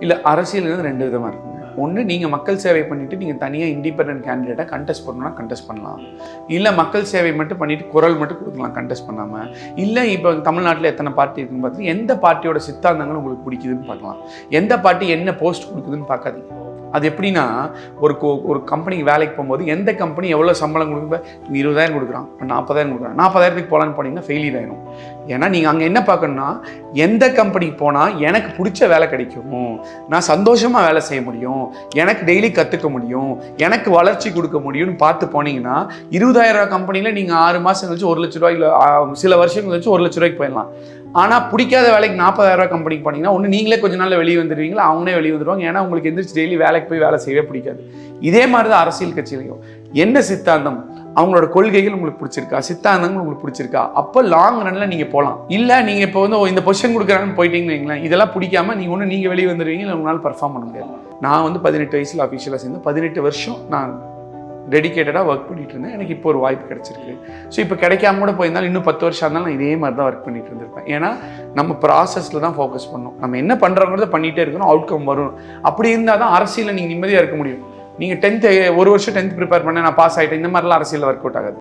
இல்லை, அரசியல் 2 விதமாக இருக்குங்க. ஒன்று, நீங்கள் மக்கள் சேவை பண்ணிவிட்டு நீங்கள் தனியாக இண்டிபெண்டன்ட் கேண்டிடேட்டாக கண்டெஸ்ட் பண்ணணும்னா கண்டெஸ்ட் பண்ணலாம். இல்லை மக்கள் சேவை மட்டும் பண்ணிவிட்டு குரல் மட்டும் கொடுக்கலாம் கண்டெஸ்ட் பண்ணாமல். இல்லை இப்போ தமிழ்நாட்டில் எத்தனை பார்ட்டி இருக்குன்னு பார்த்து எந்த பார்ட்டியோட சித்தாந்தங்கள் உங்களுக்கு பிடிக்குதுன்னு பார்க்கலாம். எந்த பார்ட்டி என்ன போஸ்ட் கொடுக்குதுன்னு பார்க்காதீங்க. அது எப்படின்னா, ஒரு கம்பெனிக்கு வேலைக்கு போகும்போது எந்த கம்பெனி எவ்வளோ சம்பளம் கொடுக்குற 20,000 கொடுக்குறான், 40,000 கொடுக்குறான், 40,000க்கு போகலான்னு போனீங்கன்னா ஃபெயிலியர் ஆயிடும். ஏன்னா நீங்கள் அங்கே என்ன பார்க்கணுன்னா, எந்த கம்பெனிக்கு போனால் எனக்கு பிடிச்ச வேலை கிடைக்கும், நான் சந்தோஷமாக வேலை செய்ய முடியும், எனக்கு டெய்லி கற்றுக்க முடியும், எனக்கு வளர்ச்சி கொடுக்க முடியும்னு பார்த்து போனீங்கன்னா 20,000 கம்பெனியில் நீங்கள் 6 மாதம் கழிச்சு 1 லட்ச ரூபாய், இல்லை சில வருஷம் கழிச்சு 1 லட்ச ரூபாய்க்கு போயிடலாம். ஆனால் பிடிக்காத வேலைக்கு 40,000 கம்பெனிக்கு போனீங்கன்னா ஒன்று நீங்களே கொஞ்ச நாளில் வெளியே வந்துடுவீங்களா, அவங்களே வெளியே வந்துடுவாங்க. ஏன்னா உங்களுக்கு எந்திரிச்சு டெய்லி வேலைக்கு போய் வேலை செய்யவே பிடிக்காது. இதே மாதிரி தான் அரசியல் கட்சியிலையும் என்ன சித்தாந்தம், அவங்களோட கொள்கைகள் உங்களுக்கு பிடிச்சிருக்கா, சித்தாந்தங்கள் உங்களுக்கு பிடிச்சிருக்கா, அப்போ லாங் ரன்ல நீங்கள் போகலாம். இல்லை நீங்கள் இப்போ இந்த பொசிஷன் கொடுக்குறாங்கன்னு போயிட்டீங்கன்னு வைங்களேன், இதெல்லாம் பிடிக்காம நீங்கள் வெளியே வந்துடுவீங்க, இல்லை உங்களால் பர்ஃபார்ம் பண்ண முடியாது. நான் 18 வயசில் அஃபிஷியலாக சேர்ந்து 18 வருஷம் நான் டெடிக்கேட்டடாக ஒர்க் பண்ணிட்டு இருந்தேன். எனக்கு இப்போ ஒரு வாய்ப்பு கிடைச்சிருக்கு. ஸோ இப்போ கிடைக்காம கூட போயிருந்தாலும் இன்னும் 10 வருஷம் இருந்தாலும் நான் இதே மாதிரி தான் ஒர்க் பண்ணிட்டு இருந்திருப்பேன். ஏன்னா நம்ம ப்ராசஸில் தான் ஃபோக்கஸ் பண்ணணும். நம்ம என்ன பண்ணுறோங்கிறத பண்ணிகிட்டே இருக்கணும், அவுட்கம் வரும். அப்படி இருந்தால் தான் அரசியலில் நீங்கள் நிம்மதியாக இருக்க முடியும். நீங்கள் 10th ஒரு வருஷம் 10th ப்ரிப்பேர் பண்ண நான் பாஸ் ஆகிட்டேன், இந்த மாதிரிலாம் அரசியலில் ஒர்க் அவுட் ஆகாது.